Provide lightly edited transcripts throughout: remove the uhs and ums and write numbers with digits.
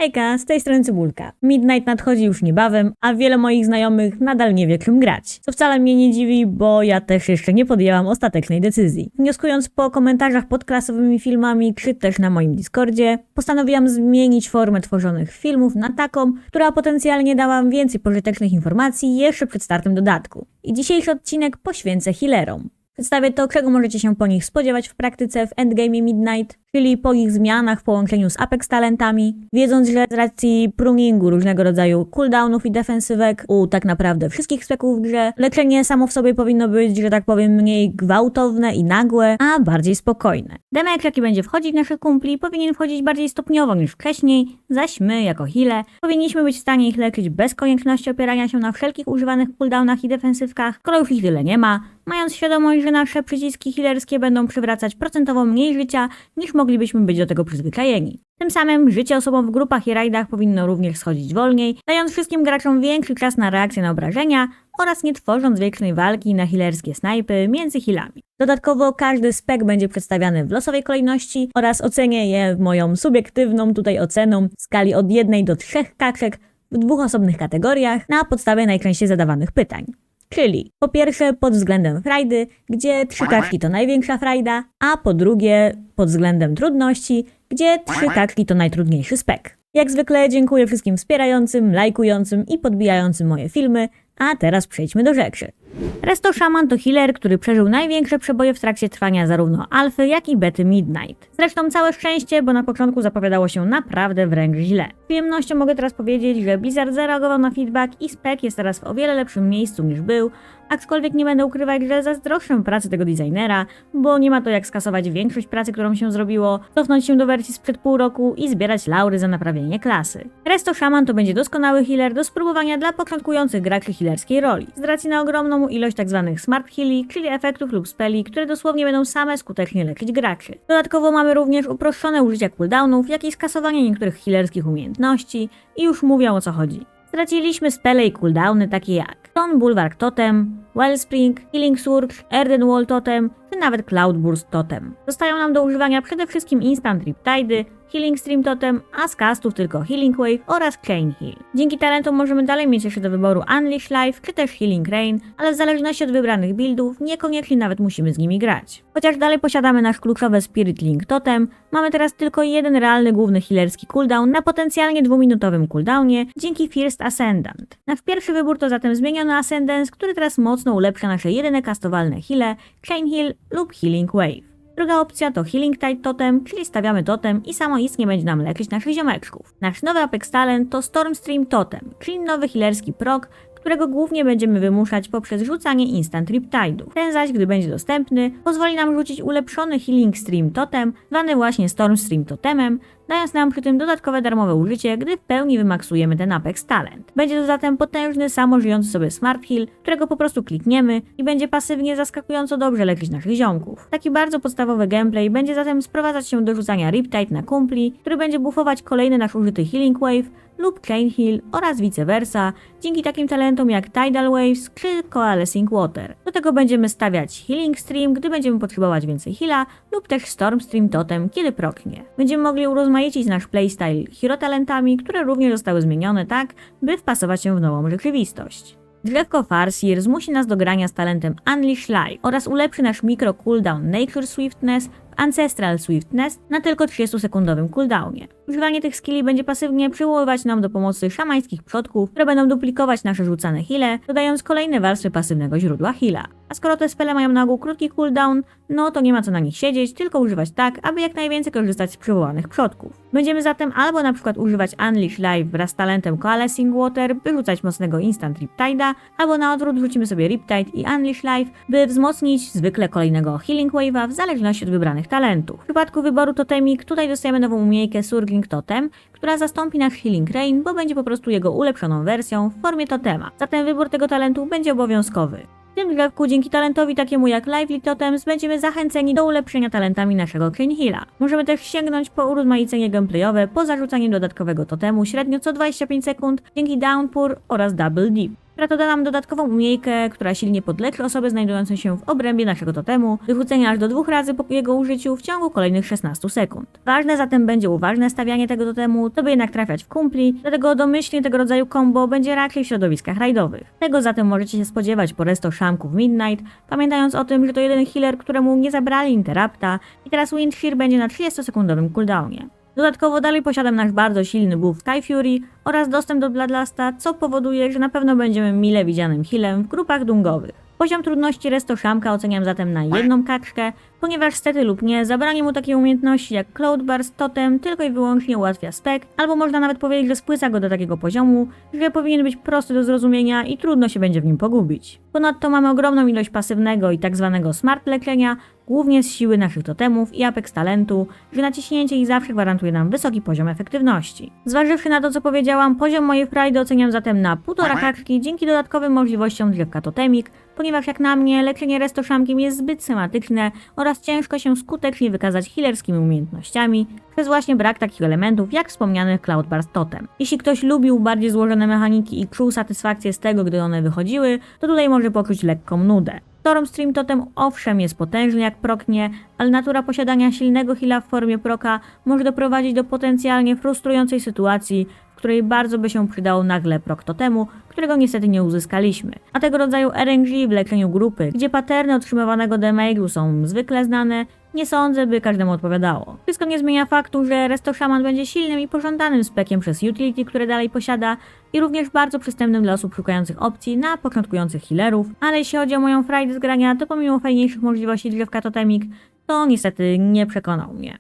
Hejka, z tej strony Cybulka. Midnight nadchodzi już niebawem, a wiele moich znajomych nadal nie wie, czym grać. Co wcale mnie nie dziwi, bo ja też jeszcze nie podjęłam ostatecznej decyzji. Wnioskując po komentarzach pod klasowymi filmami, czy też na moim Discordzie, postanowiłam zmienić formę tworzonych filmów na taką, która potencjalnie dała więcej pożytecznych informacji jeszcze przed startem dodatku. I dzisiejszy odcinek poświęcę healerom. Przedstawię to, czego możecie się po nich spodziewać w praktyce w endgame Midnight, czyli po ich zmianach w połączeniu z Apex talentami, wiedząc, że z racji pruningu różnego rodzaju cooldownów i defensywek u tak naprawdę wszystkich speków w grze, leczenie samo w sobie powinno być, że tak powiem, mniej gwałtowne i nagłe, a bardziej spokojne. Damage, jaki będzie wchodzić w naszych kumpli, powinien wchodzić bardziej stopniowo niż wcześniej, zaś my, jako heale, powinniśmy być w stanie ich leczyć bez konieczności opierania się na wszelkich używanych cooldownach i defensywkach, skoro już ich tyle nie ma, mając świadomość, że nasze przyciski healerskie będą przywracać procentowo mniej życia, niż moglibyśmy być do tego przyzwyczajeni. Tym samym życie osobom w grupach i rajdach powinno również schodzić wolniej, dając wszystkim graczom większy czas na reakcję na obrażenia oraz nie tworząc wiecznej walki na healerskie snajpy między healami. Dodatkowo każdy spec będzie przedstawiany w losowej kolejności oraz ocenię je moją subiektywną tutaj oceną w skali od 1 do 3 kaczek w 2 osobnych kategoriach na podstawie najczęściej zadawanych pytań. Czyli po pierwsze pod względem frajdy, gdzie 3 kaczki to największa frajda, a po drugie pod względem trudności, gdzie 3 kaczki to najtrudniejszy spec. Jak zwykle dziękuję wszystkim wspierającym, lajkującym i podbijającym moje filmy, a teraz przejdźmy do rzeczy. Resto Shaman to healer, który przeżył największe przeboje w trakcie trwania zarówno alfy, jak i bety Midnight. Zresztą całe szczęście, bo na początku zapowiadało się naprawdę wręcz źle. Z przyjemnością mogę teraz powiedzieć, że Blizzard zareagował na feedback i spec jest teraz w o wiele lepszym miejscu niż był, aczkolwiek nie będę ukrywać, że zazdroszczę pracy tego designera, bo nie ma to jak skasować większość pracy, którą się zrobiło, cofnąć się do wersji sprzed pół roku i zbierać laury za naprawienie klasy. Resto Shaman to będzie doskonały healer do spróbowania dla początkujących graczy healerskiej roli, z racji na ogromną ilość tzw. smart heali, czyli efektów lub speli, które dosłownie będą same skutecznie leczyć graczy. Dodatkowo mamy również uproszczone użycia cooldownów, jak i skasowanie niektórych healerskich umiejętności i już mówię, o co chodzi. Straciliśmy spele i cooldowny takie jak Stone Bulwark Totem, Wellspring, Healing Surge, Earthen Wall Totem, czy nawet Cloudburst Totem. Zostają nam do używania przede wszystkim Instant Riptide'y, Healing Stream Totem, a z castów tylko Healing Wave oraz Chain Heal. Dzięki talentom możemy dalej mieć jeszcze do wyboru Unleash Life czy też Healing Rain, ale w zależności od wybranych buildów niekoniecznie nawet musimy z nimi grać. Chociaż dalej posiadamy nasz kluczowy Spirit Link Totem, mamy teraz tylko jeden realny główny healerski cooldown na potencjalnie 2-minutowym cooldownie dzięki First Ascendant. Nasz pierwszy wybór to zatem zmieniony Ascendance, który teraz mocno ulepsza nasze jedyne castowalne heale, Chain Heal lub Healing Wave. Druga opcja to Healing Tide Totem, czyli stawiamy totem i samoistnie będzie nam leczyć naszych ziomeczków. Nasz nowy Apex Talent to Stormstream Totem, czyli nowy healerski proc, którego głównie będziemy wymuszać poprzez rzucanie Instant Riptide'ów. Ten zaś, gdy będzie dostępny, pozwoli nam rzucić ulepszony Healing Stream Totem, zwany właśnie Stormstream Totemem, dając nam przy tym dodatkowe darmowe użycie, gdy w pełni wymaksujemy ten Apex Talent. Będzie to zatem potężny, samożyjący sobie Smart Heal, którego po prostu klikniemy i będzie pasywnie zaskakująco dobrze leczyć naszych ziomków. Taki bardzo podstawowy gameplay będzie zatem sprowadzać się do rzucania Riptide na kumpli, który będzie buffować kolejny nasz użyty Healing Wave lub Chain Heal oraz vice versa, dzięki takim talentom jak Tidal Waves czy Coalescing Water. Do tego będziemy stawiać Healing Stream, gdy będziemy potrzebować więcej heala, lub też Stormstream Totem, kiedy proknie. Będziemy mogli urozmaicić nasz playstyle hero talentami, które również zostały zmienione tak, by wpasować się w nową rzeczywistość. Drzewko Farseer zmusi nas do grania z talentem Unleash Life oraz ulepszy nasz mikro cooldown Nature Swiftness w Ancestral Swiftness na tylko 30-sekundowym cooldownie. Używanie tych skilli będzie pasywnie przywoływać nam do pomocy szamańskich przodków, które będą duplikować nasze rzucane heale, dodając kolejne warstwy pasywnego źródła heala. A skoro te spele mają na ogół krótki cooldown, no to nie ma co na nich siedzieć, tylko używać tak, aby jak najwięcej korzystać z przywołanych przodków. Będziemy zatem albo na przykład używać Unleash Life wraz z talentem Coalescing Water, by rzucać mocnego Instant Riptide'a, albo na odwrót rzucimy sobie Riptide i Unleash Life, by wzmocnić zwykle kolejnego Healing Wave'a w zależności od wybranych talentów. W przypadku wyboru totemik tutaj dostajemy nową umiejętkę Surging Totem, która zastąpi nasz Healing Rain, bo będzie po prostu jego ulepszoną wersją w formie totema. Zatem wybór tego talentu będzie obowiązkowy. W tym drzewku dzięki talentowi takiemu jak Lively Totems będziemy zachęceni do ulepszenia talentami naszego Chain Heala. Możemy też sięgnąć po urozmaicenie gameplayowe po zarzucaniu dodatkowego totemu średnio co 25 sekund dzięki Downpour oraz Double Dip. która to da nam dodatkową umiejkę, która silnie podleczy osobę znajdującą się w obrębie naszego totemu, wyrzucenia aż do 2 razy po jego użyciu w ciągu kolejnych 16 sekund. Ważne zatem będzie uważne stawianie tego totemu, to by jednak trafiać w kumpli, dlatego domyślnie tego rodzaju combo będzie raczej w środowiskach rajdowych. Tego zatem możecie się spodziewać po resto Szamków Midnight, pamiętając o tym, że to jeden healer, któremu nie zabrali interrupta i teraz Wind Shear będzie na 30-sekundowym cooldownie. Dodatkowo dalej posiadam nasz bardzo silny buff Sky Fury oraz dostęp do Bloodlusta, co powoduje, że na pewno będziemy mile widzianym healem w grupach dungowych. Poziom trudności Resto Szamka oceniam zatem na 1 kaczkę, ponieważ stety lub nie, zabranie mu takiej umiejętności jak Cloudburst Totem tylko i wyłącznie ułatwia spec, albo można nawet powiedzieć, że spłyca go do takiego poziomu, że powinien być prosty do zrozumienia i trudno się będzie w nim pogubić. Ponadto mamy ogromną ilość pasywnego i tak zwanego smart leczenia, głównie z siły naszych totemów i apex talentu, że naciśnięcie ich zawsze gwarantuje nam wysoki poziom efektywności. Zważywszy na to, co powiedziałam, poziom mojej frajdy oceniam zatem na 1,5 kaczki dzięki dodatkowym możliwościom drzewka totemik, ponieważ jak na mnie leczenie Resto Szamkiem jest zbyt schematyczne oraz ciężko się skutecznie wykazać healerskimi umiejętnościami, przez właśnie brak takich elementów jak wspomniany Cloudburst Totem. Jeśli ktoś lubił bardziej złożone mechaniki i czuł satysfakcję z tego, gdy one wychodziły, to tutaj może poczuć lekką nudę. Stormstream Totem owszem jest potężny jak proknie, ale natura posiadania silnego heala w formie proka może doprowadzić do potencjalnie frustrującej sytuacji, w której bardzo by się przydał nagle prok totemu, którego niestety nie uzyskaliśmy. A tego rodzaju RNG w leczeniu grupy, gdzie paterny otrzymywanego damage'u są zwykle znane, nie sądzę, by każdemu odpowiadało. Wszystko nie zmienia faktu, że Resto Shaman będzie silnym i pożądanym spekiem przez utility, które dalej posiada i również bardzo przystępnym dla osób szukających opcji na początkujących healerów, ale jeśli chodzi o moją frajdę z grania, to pomimo fajniejszych możliwości drzewka totemik, to niestety nie przekonał mnie.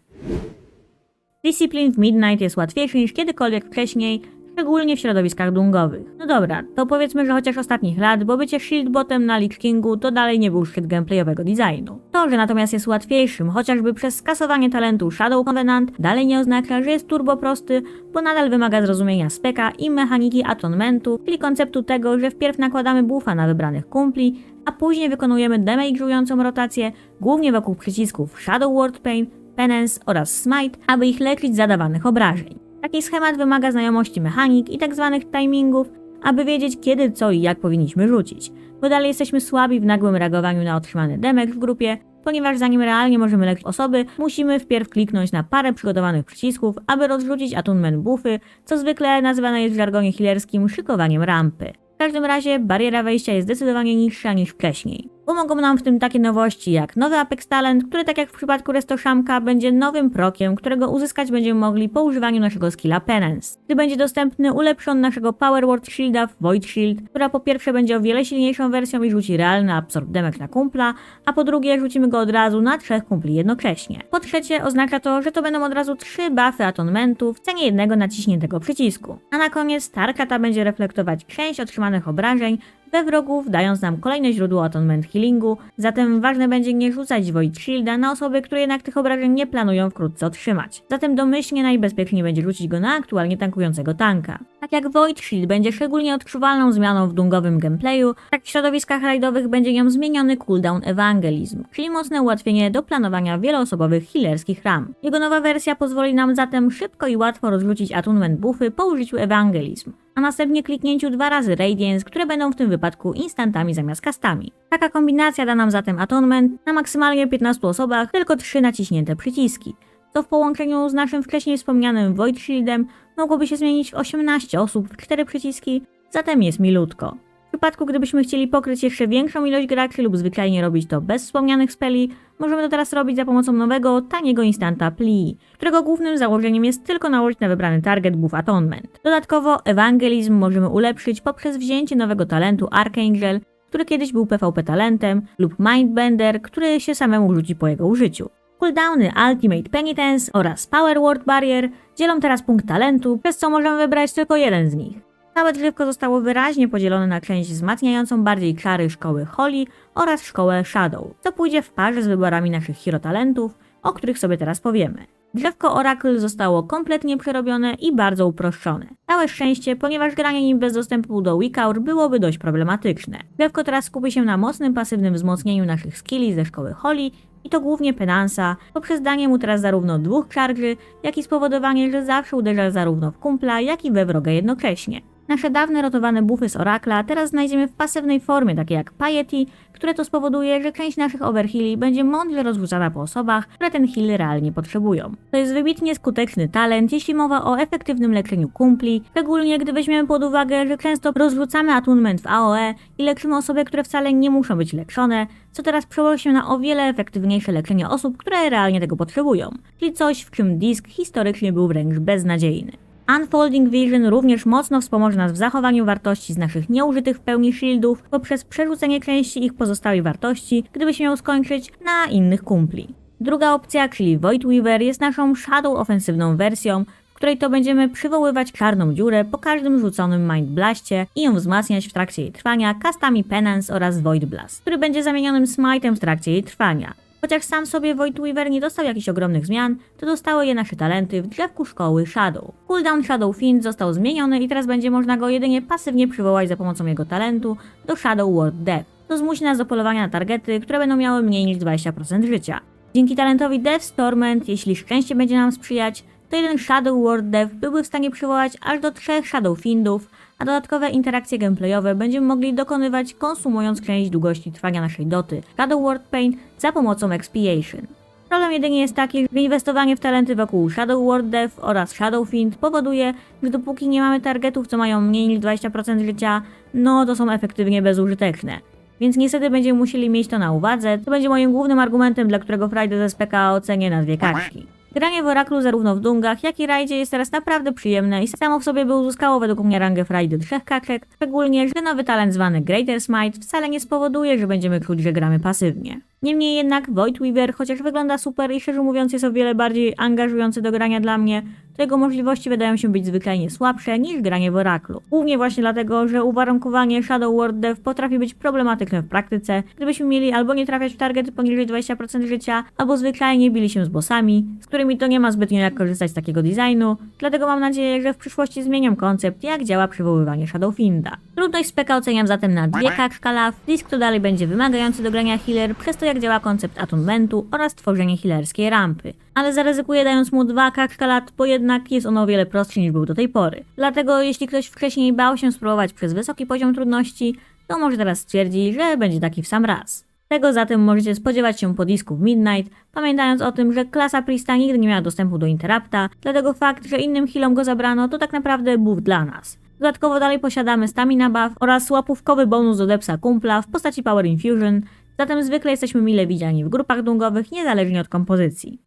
Discipline w Midnight jest łatwiejszy niż kiedykolwiek wcześniej, szczególnie w środowiskach dungowych. No dobra, to powiedzmy, że chociaż ostatnich lat, bo bycie shieldbotem na Lich Kingu to dalej nie był szczyt gameplayowego designu. To, że natomiast jest łatwiejszym, chociażby przez skasowanie talentu Shadow Covenant, dalej nie oznacza, że jest turbo prosty, bo nadal wymaga zrozumienia speka i mechaniki atonementu, czyli konceptu tego, że wpierw nakładamy buffa na wybranych kumpli, a później wykonujemy damage'ującą rotację, głównie wokół przycisków Shadow Word Pain, Penance oraz Smite, aby ich leczyć z zadawanych obrażeń. Taki schemat wymaga znajomości mechanik i tzw. timingów, aby wiedzieć kiedy, co i jak powinniśmy rzucić, bo dalej jesteśmy słabi w nagłym reagowaniu na otrzymany damage w grupie, ponieważ zanim realnie możemy leczyć osoby, musimy wpierw kliknąć na parę przygotowanych przycisków, aby rozrzucić attunement buffy, co zwykle nazywane jest w żargonie healerskim szykowaniem rampy. W każdym razie bariera wejścia jest zdecydowanie niższa niż wcześniej. Pomogą nam w tym takie nowości jak nowy Apex Talent, który tak jak w przypadku Resto Szamka będzie nowym prokiem, którego uzyskać będziemy mogli po używaniu naszego skilla Penance. Gdy będzie dostępny ulepszony naszego Power Word Shielda w Void Shield, która po pierwsze będzie o wiele silniejszą wersją i rzuci realny absorb damage na kumpla, a po drugie rzucimy go od razu na 3 kumpli jednocześnie. Po trzecie oznacza to, że to będą od razu 3 buffy atonementu w cenie jednego naciśniętego przycisku. A na koniec tarcza ta będzie reflektować część otrzymanych obrażeń we wrogów, dając nam kolejne źródło atonement healingu, zatem ważne będzie nie rzucać Void Shielda na osoby, które jednak tych obrażeń nie planują wkrótce otrzymać. Zatem domyślnie najbezpieczniej będzie rzucić go na aktualnie tankującego tanka. Tak jak Void Shield będzie szczególnie odczuwalną zmianą w dungowym gameplayu, tak w środowiskach rajdowych będzie nią zmieniony cooldown Evangelism, czyli mocne ułatwienie do planowania wieloosobowych healerskich ram. Jego nowa wersja pozwoli nam zatem szybko i łatwo rozrzucić attunement buffy po użyciu Evangelism, a następnie kliknięciu 2 razy Radiance, które będą w tym wypadku instantami zamiast castami. Taka kombinacja da nam zatem atonement na maksymalnie 15 osobach, tylko 3 naciśnięte przyciski, co w połączeniu z naszym wcześniej wspomnianym Void Shieldem mogłoby się zmienić w 18 osób w 4 przyciski, zatem jest milutko. W przypadku gdybyśmy chcieli pokryć jeszcze większą ilość graczy lub zwyczajnie robić to bez wspomnianych speli, możemy to teraz robić za pomocą nowego, taniego instanta Plea, którego głównym założeniem jest tylko nałożyć na wybrany target buff Atonement. Dodatkowo Evangelism możemy ulepszyć poprzez wzięcie nowego talentu Archangel, który kiedyś był PvP talentem, lub Mindbender, który się samemu rzuci po jego użyciu. Cooldowny Ultimate Penitence oraz Power Word Barrier dzielą teraz punkt talentu, przez co możemy wybrać tylko jeden z nich. Całe drzewko zostało wyraźnie podzielone na część wzmacniającą bardziej czary szkoły Holy oraz szkołę Shadow, co pójdzie w parze z wyborami naszych hero talentów, o których sobie teraz powiemy. Drzewko Oracle zostało kompletnie przerobione i bardzo uproszczone. Całe szczęście, ponieważ granie nim bez dostępu do Weak Hour byłoby dość problematyczne. Drzewko teraz skupi się na mocnym pasywnym wzmocnieniu naszych skilli ze szkoły Holy i to głównie Penance'a, poprzez danie mu teraz zarówno 2 charge'y, jak i spowodowanie, że zawsze uderza zarówno w kumpla, jak i we wroga jednocześnie. Nasze dawne rotowane buffy z Oracla teraz znajdziemy w pasywnej formie, takie jak Piety, które to spowoduje, że część naszych overheali będzie mądrze rozrzucana po osobach, które ten heal realnie potrzebują. To jest wybitnie skuteczny talent, jeśli mowa o efektywnym leczeniu kumpli, szczególnie gdy weźmiemy pod uwagę, że często rozrzucamy attunement w AOE i leczymy osoby, które wcale nie muszą być leczone, co teraz przełoży się na o wiele efektywniejsze leczenie osób, które realnie tego potrzebują, czyli coś, w czym Disk historycznie był wręcz beznadziejny. Unfolding Vision również mocno wspomoże nas w zachowaniu wartości z naszych nieużytych w pełni shieldów poprzez przerzucenie części ich pozostałej wartości, gdyby się ją skończyć, na innych kumpli. Druga opcja, czyli Void Weaver, jest naszą shadow ofensywną wersją, w której to będziemy przywoływać czarną dziurę po każdym rzuconym Mind Blastie i ją wzmacniać w trakcie jej trwania castami Penance oraz Void Blast, który będzie zamienionym smite'em w trakcie jej trwania. Chociaż sam sobie Void Weaver nie dostał jakichś ogromnych zmian, to dostały je nasze talenty w drzewku szkoły Shadow. Cooldown Shadow Fiend został zmieniony i teraz będzie można go jedynie pasywnie przywołać za pomocą jego talentu do Shadow Ward Death. To zmusi nas do polowania na targety, które będą miały mniej niż 20% życia. Dzięki talentowi Death's Torment, jeśli szczęście będzie nam sprzyjać, to jeden Shadow Ward Death byłby w stanie przywołać aż do 3 Shadow Fiendów, a dodatkowe interakcje gameplayowe będziemy mogli dokonywać konsumując część długości trwania naszej doty Shadow Ward Pain za pomocą Expiation. Problem jedynie jest taki, że inwestowanie w talenty wokół Shadow Ward Death oraz Shadow Fiend powoduje, że dopóki nie mamy targetów, co mają mniej niż 20% życia, no to są efektywnie bezużyteczne. Więc niestety będziemy musieli mieć to na uwadze, co będzie moim głównym argumentem, dla którego Friday z SPK ocenię na 2 kaczki. Granie w Oraclu zarówno w dungach, jak i rajdzie jest teraz naprawdę przyjemne i samo w sobie by uzyskało według mnie rangę Friday 3 kaczek, szczególnie, że nowy talent zwany Greater Smite wcale nie spowoduje, że będziemy czuć, że gramy pasywnie. Niemniej jednak Void Weaver, chociaż wygląda super i szczerze mówiąc jest o wiele bardziej angażujący do grania dla mnie, to jego możliwości wydają się być zwyczajnie słabsze niż granie w Oraclu. Głównie właśnie dlatego, że uwarunkowanie Shadow Ward Death potrafi być problematyczne w praktyce, gdybyśmy mieli albo nie trafiać w targety poniżej 20% życia, albo zwyczajnie bili się z bossami, z którymi to nie ma zbytnio jak korzystać z takiego designu, dlatego mam nadzieję, że w przyszłości zmienią koncept, jak działa przywoływanie Shadow Fienda. Trudność speka oceniam zatem na 2 kaczka law, Disk to dalej będzie wymagający do grania healer, przez to jak działa koncept attunementu oraz tworzenie healerskiej rampy. Ale zaryzykuję dając mu 2 kaczka lat, bo jednak jest on o wiele prostszy niż był do tej pory. Dlatego jeśli ktoś wcześniej bał się spróbować przez wysoki poziom trudności, to może teraz stwierdzi, że będzie taki w sam raz. Tego zatem możecie spodziewać się po Disku w Midnight, pamiętając o tym, że klasa Priesta nigdy nie miała dostępu do Interrupta, dlatego fakt, że innym healom go zabrano, to tak naprawdę buff dla nas. Dodatkowo dalej posiadamy Stamina Buff oraz łapówkowy bonus do depsa kumpla w postaci Power Infusion, zatem zwykle jesteśmy mile widziani w grupach dungowych niezależnie od kompozycji.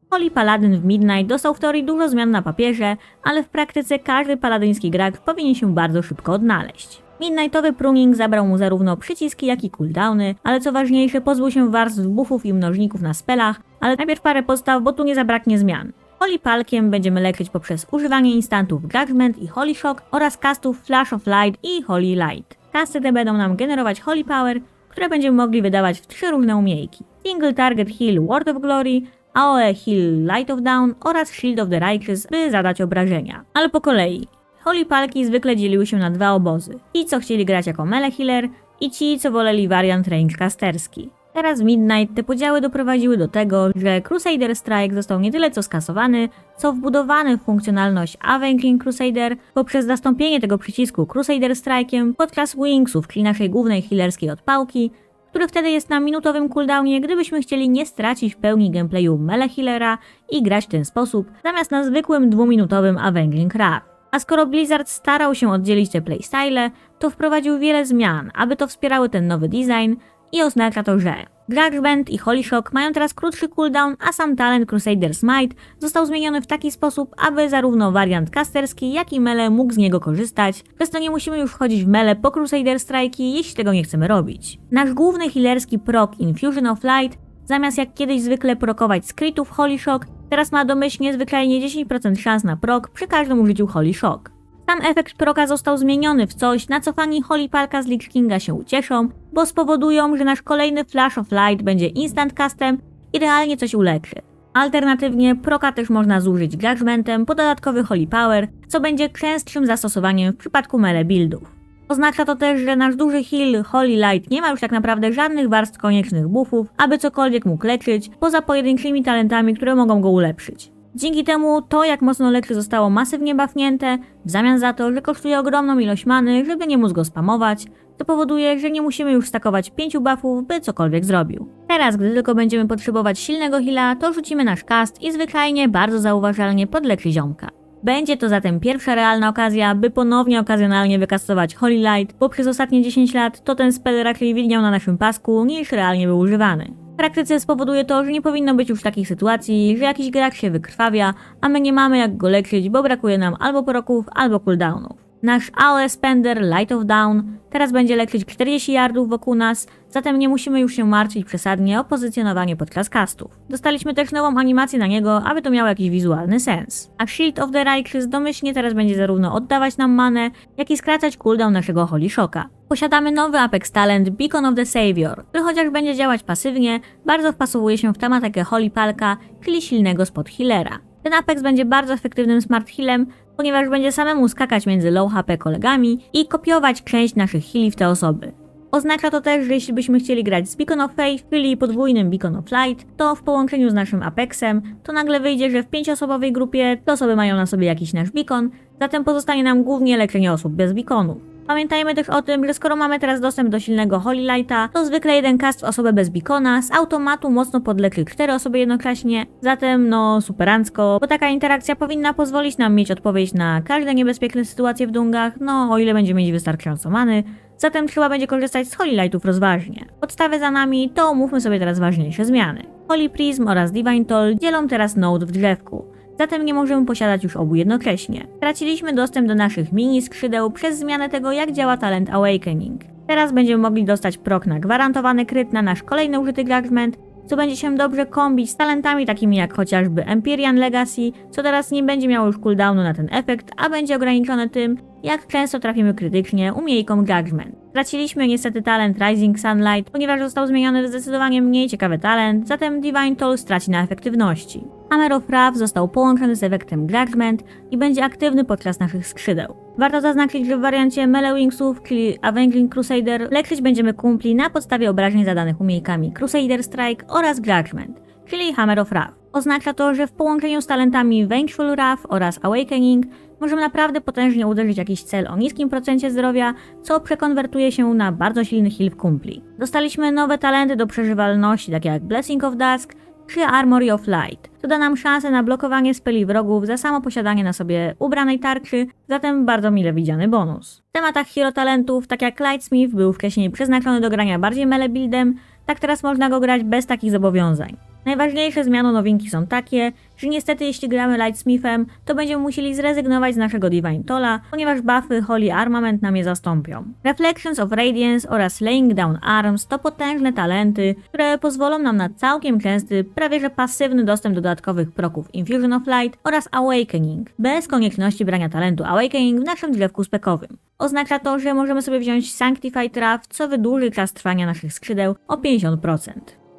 Holy Paladin w Midnight dostał w teorii dużo zmian na papierze, ale w praktyce każdy paladyński gracz powinien się bardzo szybko odnaleźć. Midnightowy pruning zabrał mu zarówno przyciski, jak i cooldowny, ale co ważniejsze pozbył się warstw buffów i mnożników na spelach, ale najpierw parę podstaw, bo tu nie zabraknie zmian. Holy Palkiem będziemy leczyć poprzez używanie instantów Judgment i Holy Shock oraz castów Flash of Light i Holy Light. Casty te będą nam generować Holy Power, które będziemy mogli wydawać w 3 różne umiejki. Single Target Heal Word of Glory, AOE Heal Light of Dawn oraz Shield of the Righteous, by zadać obrażenia. Ale po kolei. Holy Palki zwykle dzieliły się na 2 obozy. Ci, co chcieli grać jako melee healer i ci, co woleli wariant range casterski. Teraz w Midnight te podziały doprowadziły do tego, że Crusader Strike został nie tyle co skasowany, co wbudowany w funkcjonalność Avenging Crusader poprzez zastąpienie tego przycisku Crusader Strike'iem podczas Wingsów, czyli naszej głównej healerskiej odpałki, który wtedy jest na minutowym cooldownie, gdybyśmy chcieli nie stracić w pełni gameplayu melee healera i grać w ten sposób, zamiast na zwykłym 2-minutowym Avenging Wrath. A skoro Blizzard starał się oddzielić te playstyle, to wprowadził wiele zmian, aby to wspierały ten nowy design i oznacza to, że Judgment i Holy Shock mają teraz krótszy cooldown, a sam talent Crusader Smite został zmieniony w taki sposób, aby zarówno wariant casterski, jak i melee mógł z niego korzystać, przez to nie musimy już wchodzić w melee po Crusader Strike'i, jeśli tego nie chcemy robić. Nasz główny healerski proc Infusion of Light, zamiast jak kiedyś zwykle prokować z critów Holy Shock, teraz ma domyślnie zwyczajnie 10% szans na proc przy każdym użyciu Holy Shock. Sam efekt proka został zmieniony w coś, na co fani Holy Palka z Lich Kinga się ucieszą, bo spowodują, że nasz kolejny Flash of Light będzie instant castem i realnie coś uleczy. Alternatywnie proka też można zużyć Judgmentem po dodatkowy Holy Power, co będzie częstszym zastosowaniem w przypadku melee buildów. Oznacza to też, że nasz duży heal Holy Light nie ma już tak naprawdę żadnych warstw koniecznych buffów, aby cokolwiek mógł leczyć, poza pojedynczymi talentami, które mogą go ulepszyć. Dzięki temu to, jak mocno Lekry zostało masywnie buffnięte, w zamian za to, że kosztuje ogromną ilość many, żeby nie móc go spamować, to powoduje, że nie musimy już stakować 5 buffów, by cokolwiek zrobił. Teraz, gdy tylko będziemy potrzebować silnego heala, to rzucimy nasz cast i zwyczajnie bardzo zauważalnie podleczy ziomka. Będzie to zatem pierwsza realna okazja, by ponownie okazjonalnie wykastować Holy Light, bo przez ostatnie 10 lat to ten spell raczej widniał na naszym pasku, niż realnie był używany. W praktyce spowoduje to, że nie powinno być już takich sytuacji, że jakiś gracz się wykrwawia, a my nie mamy jak go leczyć, bo brakuje nam albo proków, albo cooldownów. Nasz AOE Spender Light of Dawn teraz będzie leczyć 40 yardów wokół nas, zatem nie musimy już się martwić przesadnie o pozycjonowanie podczas castów. Dostaliśmy też nową animację na niego, aby to miało jakiś wizualny sens. A Shield of the Righteous domyślnie teraz będzie zarówno oddawać nam manę, jak i skracać cooldown naszego Holy Shocka. Posiadamy nowy Apex talent Beacon of the Savior, który chociaż będzie działać pasywnie, bardzo wpasowuje się w tematykę Holy Palka, czyli silnego spot healera. Ten Apex będzie bardzo efektywnym smart healem, ponieważ będzie samemu skakać między low HP kolegami i kopiować część naszych heali w te osoby. Oznacza to też, że jeśli byśmy chcieli grać z Beacon of Faith, czyli podwójnym Beacon of Light, to w połączeniu z naszym Apexem, to nagle wyjdzie, że w 5-osobowej grupie te osoby mają na sobie jakiś nasz beacon, zatem pozostanie nam głównie leczenie osób bez beaconów. Pamiętajmy też o tym, że skoro mamy teraz dostęp do silnego Holy Lighta, to zwykle jeden cast w osobę bez beacona z automatu mocno podleczy 4 osoby jednocześnie, zatem no superancko, bo taka interakcja powinna pozwolić nam mieć odpowiedź na każde niebezpieczne sytuacje w dungach, no o ile będziemy mieć wystarczająco many, zatem trzeba będzie korzystać z Holy Lightów rozważnie. Podstawy za nami, to omówmy sobie teraz ważniejsze zmiany. Holy Prism oraz Divine Toll dzielą teraz node w drzewku. Zatem nie możemy posiadać już obu jednocześnie. Traciliśmy dostęp do naszych mini skrzydeł przez zmianę tego, jak działa talent Awakening. Teraz będziemy mogli dostać proc na gwarantowany kryt na nasz kolejny użyty judgment, co będzie się dobrze kombić z talentami takimi jak chociażby Empyrean Legacy, co teraz nie będzie miało już cooldownu na ten efekt, a będzie ograniczone tym, jak często trafimy krytycznie umiejką Judgment. Straciliśmy niestety talent Rising Sunlight, ponieważ został zmieniony w zdecydowanie mniej ciekawy talent, zatem Divine Toll straci na efektywności. Hammer of Wrath został połączony z efektem Judgment i będzie aktywny podczas naszych skrzydeł. Warto zaznaczyć, że w wariancie Melee Wingsów, czyli Avenging Crusader, leczyć będziemy kumpli na podstawie obrażeń zadanych umiejkami Crusader Strike oraz Judgment, czyli Hammer of Wrath. Oznacza to, że w połączeniu z talentami Vengeful Wrath oraz Awakening możemy naprawdę potężnie uderzyć jakiś cel o niskim procencie zdrowia, co przekonwertuje się na bardzo silny heal w kumpli. Dostaliśmy nowe talenty do przeżywalności, takie jak Blessing of Dusk czy Armory of Light, co da nam szansę na blokowanie speli wrogów za samo posiadanie na sobie ubranej tarczy, zatem bardzo mile widziany bonus. W tematach hero talentów, tak jak Lightsmith był wcześniej przeznaczony do grania bardziej melee buildem, tak teraz można go grać bez takich zobowiązań. Najważniejsze zmiany nowinki są takie, że niestety jeśli gramy Lightsmithem, to będziemy musieli zrezygnować z naszego Divine Tolla, ponieważ buffy Holy Armament nam je zastąpią. Reflections of Radiance oraz Laying Down Arms to potężne talenty, które pozwolą nam na całkiem częsty, prawie że pasywny dostęp do dodatkowych proków Infusion of Light oraz Awakening, bez konieczności brania talentu Awakening w naszym drzewku spekowym. Oznacza to, że możemy sobie wziąć Sanctified Wrath, co wydłuży czas trwania naszych skrzydeł o 50%.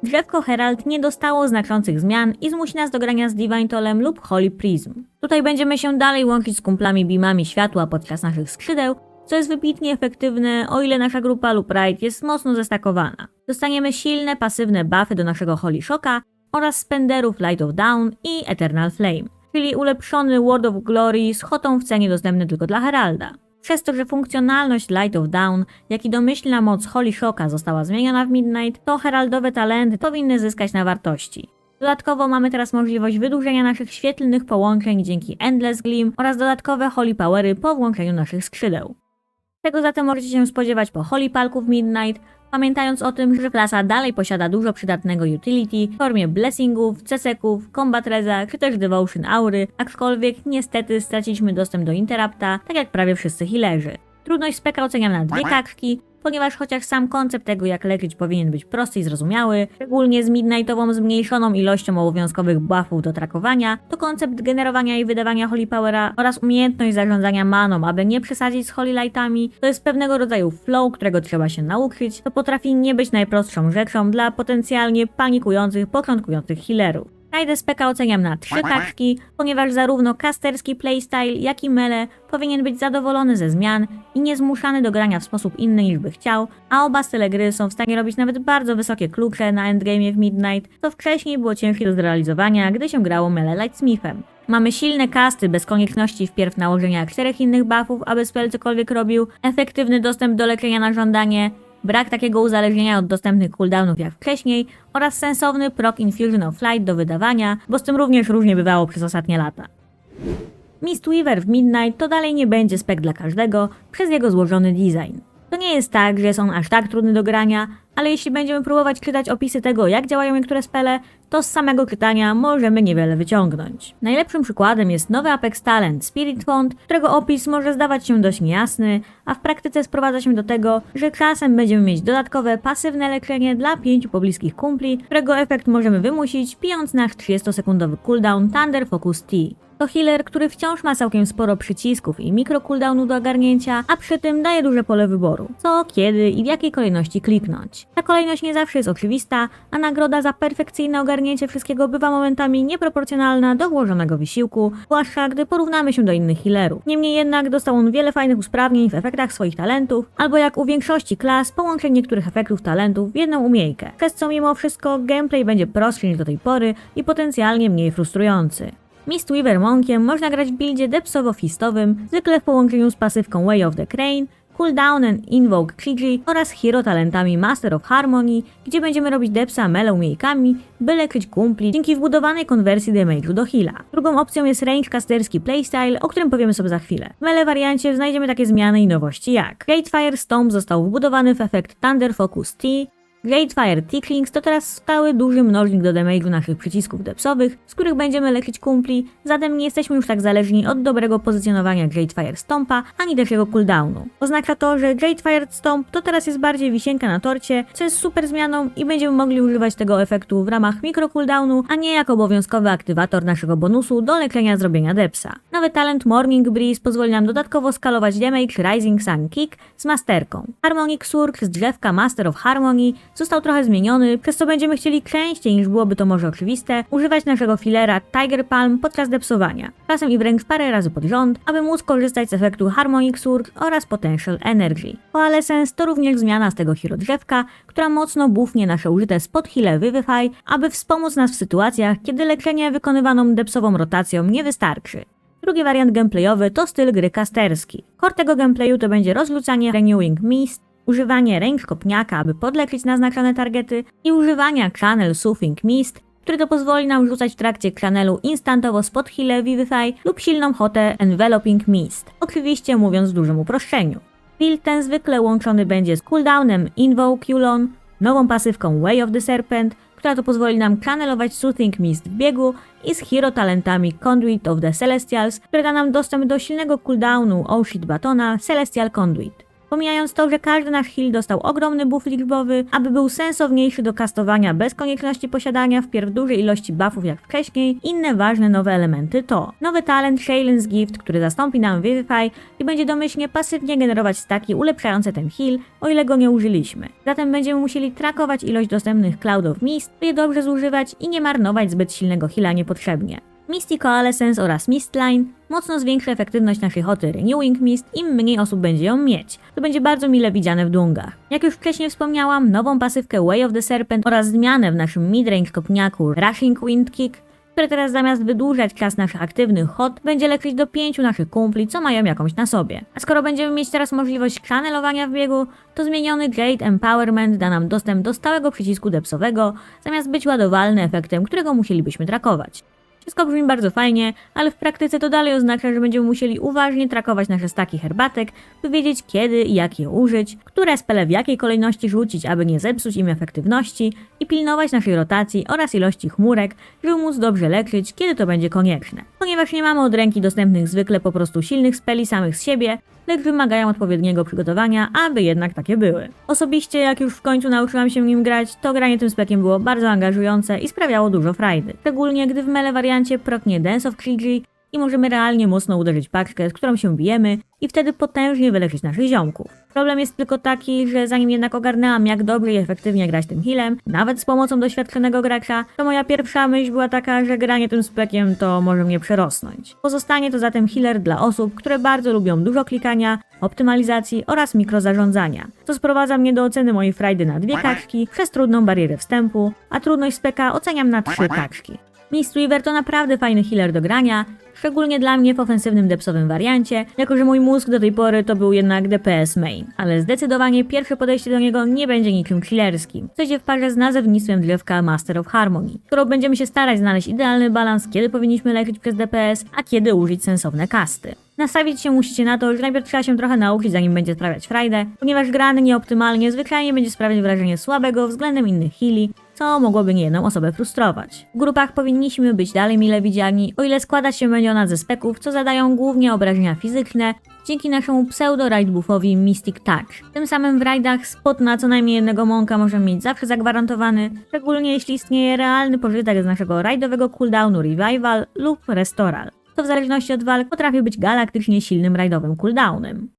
Drzewko Herald nie dostało znaczących zmian i zmusi nas do grania z Divine Tollem lub Holy Prism. Tutaj będziemy się dalej łączyć z kumplami beamami światła podczas naszych skrzydeł, co jest wybitnie efektywne, o ile nasza grupa lub raid jest mocno zestakowana. Dostaniemy silne, pasywne buffy do naszego Holy Shocka oraz spenderów Light of Dawn i Eternal Flame, czyli ulepszony Word of Glory z hotą w cenie dostępny tylko dla Heralda. Przez to, że funkcjonalność Light of Dawn, jak i domyślna moc Holy Shocka została zmieniona w Midnight, to heraldowe talenty powinny zyskać na wartości. Dodatkowo mamy teraz możliwość wydłużenia naszych świetlnych połączeń dzięki Endless Gleam oraz dodatkowe Holy Powery po włączeniu naszych skrzydeł. Czego zatem możecie się spodziewać po Holy Palku w Midnight, pamiętając o tym, że klasa dalej posiada dużo przydatnego utility w formie blessingów, ceseków, combat reza czy też devotion aury, aczkolwiek niestety straciliśmy dostęp do interrupta, tak jak prawie wszyscy healerzy. Trudność speka oceniam na 2 kaczki, ponieważ chociaż sam koncept tego jak leczyć powinien być prosty i zrozumiały, szczególnie z midnightową zmniejszoną ilością obowiązkowych buffów do trakowania, to koncept generowania i wydawania Holy Powera oraz umiejętność zarządzania maną, aby nie przesadzić z Holy Lightami, to jest pewnego rodzaju flow, którego trzeba się nauczyć, to potrafi nie być najprostszą rzeczą dla potencjalnie panikujących, początkujących healerów. Rajdę speka oceniam na 3 kaczki, ponieważ zarówno casterski playstyle, jak i melee powinien być zadowolony ze zmian i niezmuszany do grania w sposób inny niż by chciał, a oba style gry są w stanie robić nawet bardzo wysokie klucze na endgame'ie w Midnight, co wcześniej było ciężkie do zrealizowania, gdy się grało melee Lightsmithem. Mamy silne casty bez konieczności wpierw nałożenia 4 innych buffów, aby spell cokolwiek robił, efektywny dostęp do leczenia na żądanie, brak takiego uzależnienia od dostępnych cooldownów jak wcześniej oraz sensowny proc Infusion of Light do wydawania, bo z tym również różnie bywało przez ostatnie lata. Mistweaver w Midnight to dalej nie będzie spec dla każdego przez jego złożony design. To nie jest tak, że jest on aż tak trudny do grania, ale jeśli będziemy próbować czytać opisy tego, jak działają niektóre spele, to z samego czytania możemy niewiele wyciągnąć. Najlepszym przykładem jest nowy Apex Talent Spirit Font, którego opis może zdawać się dość niejasny, a w praktyce sprowadza się do tego, że czasem będziemy mieć dodatkowe pasywne leczenie dla 5 pobliskich kumpli, którego efekt możemy wymusić pijąc nasz 30-sekundowy cooldown Thunder Focus Tea. To healer, który wciąż ma całkiem sporo przycisków i mikro cooldownu do ogarnięcia, a przy tym daje duże pole wyboru, co, kiedy i w jakiej kolejności kliknąć. Ta kolejność nie zawsze jest oczywista, a nagroda za perfekcyjne ogarnięcie wszystkiego bywa momentami nieproporcjonalna do włożonego wysiłku, zwłaszcza gdy porównamy się do innych healerów. Niemniej jednak dostał on wiele fajnych usprawnień w efektach swoich talentów, albo jak u większości klas, połączeń niektórych efektów talentów w jedną umiejkę, przez co mimo wszystko gameplay będzie prostszy niż do tej pory i potencjalnie mniej frustrujący. Mistweaver Monkiem można grać w buildzie depsowo-fistowym, zwykle w połączeniu z pasywką Way of the Crane, cooldownem Invoke Krigi oraz hero talentami Master of Harmony, gdzie będziemy robić depsa melee umiejkami, by leczyć kumpli dzięki wbudowanej konwersji damage'u do heala. Drugą opcją jest range casterski playstyle, o którym powiemy sobie za chwilę. W melee wariancie znajdziemy takie zmiany i nowości jak Great Fire Stomp został wbudowany w efekt Thunder Focus Tea, Great Fire Ticklings to teraz stały duży mnożnik do damage'u naszych przycisków depsowych, z których będziemy leczyć kumpli, zatem nie jesteśmy już tak zależni od dobrego pozycjonowania Great Fire Stompa, ani też jego cooldownu. Oznacza to, że Great Fire Stomp to teraz jest bardziej wisienka na torcie, co jest super zmianą i będziemy mogli używać tego efektu w ramach mikro cooldownu, a nie jako obowiązkowy aktywator naszego bonusu do leczenia zrobienia depsa. Nowy talent Morning Breeze pozwoli nam dodatkowo skalować damage Rising Sun Kick z masterką. Harmonic Surge z drzewka Master of Harmony został trochę zmieniony, przez co będziemy chcieli częściej niż byłoby to może oczywiste używać naszego fillera Tiger Palm podczas depsowania, czasem i wręcz parę razy pod rząd, aby móc korzystać z efektu Harmonic Surge oraz Potential Energy. Coalescence to również zmiana z tego hero drzewka, która mocno buffnie nasze użyte spot heale Vivify, aby wspomóc nas w sytuacjach, kiedy leczenie wykonywaną depsową rotacją nie wystarczy. Drugi wariant gameplayowy to styl gry casterski. Core tego gameplayu to będzie rozrzucanie Renewing Mist, używanie range kopniaka, aby podleczyć naznaczone targety i używania Channel Soothing Mist, który to pozwoli nam rzucać w trakcie channelu instantowo spot heal Vivify lub silną hotę Enveloping Mist, oczywiście mówiąc w dużym uproszczeniu. Build ten zwykle łączony będzie z cooldownem Invoke Yulon, nową pasywką Way of the Serpent, która to pozwoli nam channelować Soothing Mist w biegu i z hero talentami Conduit of the Celestials, które da nam dostęp do silnego cooldownu Oshit Batona Celestial Conduit. Pomijając to, że każdy nasz heal dostał ogromny buff liczbowy, aby był sensowniejszy do castowania bez konieczności posiadania wpierw dużej ilości buffów jak wcześniej, inne ważne nowe elementy to nowy talent Shailen's Gift, który zastąpi nam Vivify i będzie domyślnie pasywnie generować staki ulepszające ten heal, o ile go nie użyliśmy. Zatem będziemy musieli trakować ilość dostępnych Cloud of Mist, by je dobrze zużywać i nie marnować zbyt silnego heala niepotrzebnie. Misty Coalescence oraz Mistline mocno zwiększy efektywność naszej hoty Renewing Mist, im mniej osób będzie ją mieć. To będzie bardzo mile widziane w dungach. Jak już wcześniej wspomniałam, nową pasywkę Way of the Serpent oraz zmianę w naszym midrange kopniaku Rushing Wind Kick, które teraz zamiast wydłużać czas naszych aktywnych hot, będzie leczyć do 5 naszych kumpli, co mają jakąś na sobie. A skoro będziemy mieć teraz możliwość channelowania w biegu, to zmieniony Great Empowerment da nam dostęp do stałego przycisku depsowego, zamiast być ładowalny efektem, którego musielibyśmy trakować. Wszystko brzmi bardzo fajnie, ale w praktyce to dalej oznacza, że będziemy musieli uważnie trakować nasze staki herbatek, by wiedzieć kiedy i jak je użyć, które spele w jakiej kolejności rzucić, aby nie zepsuć im efektywności i pilnować naszej rotacji oraz ilości chmurek, żeby móc dobrze leczyć, kiedy to będzie konieczne. Ponieważ nie mamy od ręki dostępnych zwykle po prostu silnych speli samych z siebie, lecz wymagają odpowiedniego przygotowania, aby jednak takie były. Osobiście, jak już w końcu nauczyłam się nim grać, to granie tym spekiem było bardzo angażujące i sprawiało dużo frajdy. Szczególnie gdy w melee wariancie proknie Dance of Krigi, i możemy realnie mocno uderzyć paczkę, z którą się bijemy i wtedy potężnie wyleczyć naszych ziomków. Problem jest tylko taki, że zanim jednak ogarnęłam, jak dobrze i efektywnie grać tym healem, nawet z pomocą doświadczonego gracza, to moja pierwsza myśl była taka, że granie tym spekiem to może mnie przerosnąć. Pozostanie to zatem healer dla osób, które bardzo lubią dużo klikania, optymalizacji oraz mikrozarządzania, co sprowadza mnie do oceny mojej frajdy na 2 kaczki przez trudną barierę wstępu, a trudność speka oceniam na 3 kaczki. Mistweaver to naprawdę fajny healer do grania, szczególnie dla mnie w ofensywnym depsowym wariancie, jako że mój mózg do tej pory to był jednak DPS main, ale zdecydowanie pierwsze podejście do niego nie będzie niczym chillerskim, co idzie w parze z nazewnictwem drzewka Master of Harmony, którą będziemy się starać znaleźć idealny balans, kiedy powinniśmy leczyć przez DPS, a kiedy użyć sensowne casty. Nastawić się musicie na to, że najpierw trzeba się trochę nauczyć, zanim będzie sprawiać frajdę, ponieważ grany nieoptymalnie zwyczajnie będzie sprawiać wrażenie słabego względem innych heali, co mogłoby niejedną osobę frustrować. W grupach powinniśmy być dalej mile widziani, o ile składać się będzie ona ze speków, co zadają głównie obrażenia fizyczne, dzięki naszemu pseudo-raid buffowi Mystic Touch. Tym samym w raidach spot na co najmniej jednego monka możemy mieć zawsze zagwarantowany, szczególnie jeśli istnieje realny pożytek z naszego raidowego cooldownu Revival lub Restoral, co w zależności od walk potrafi być galaktycznie silnym raidowym cooldownem.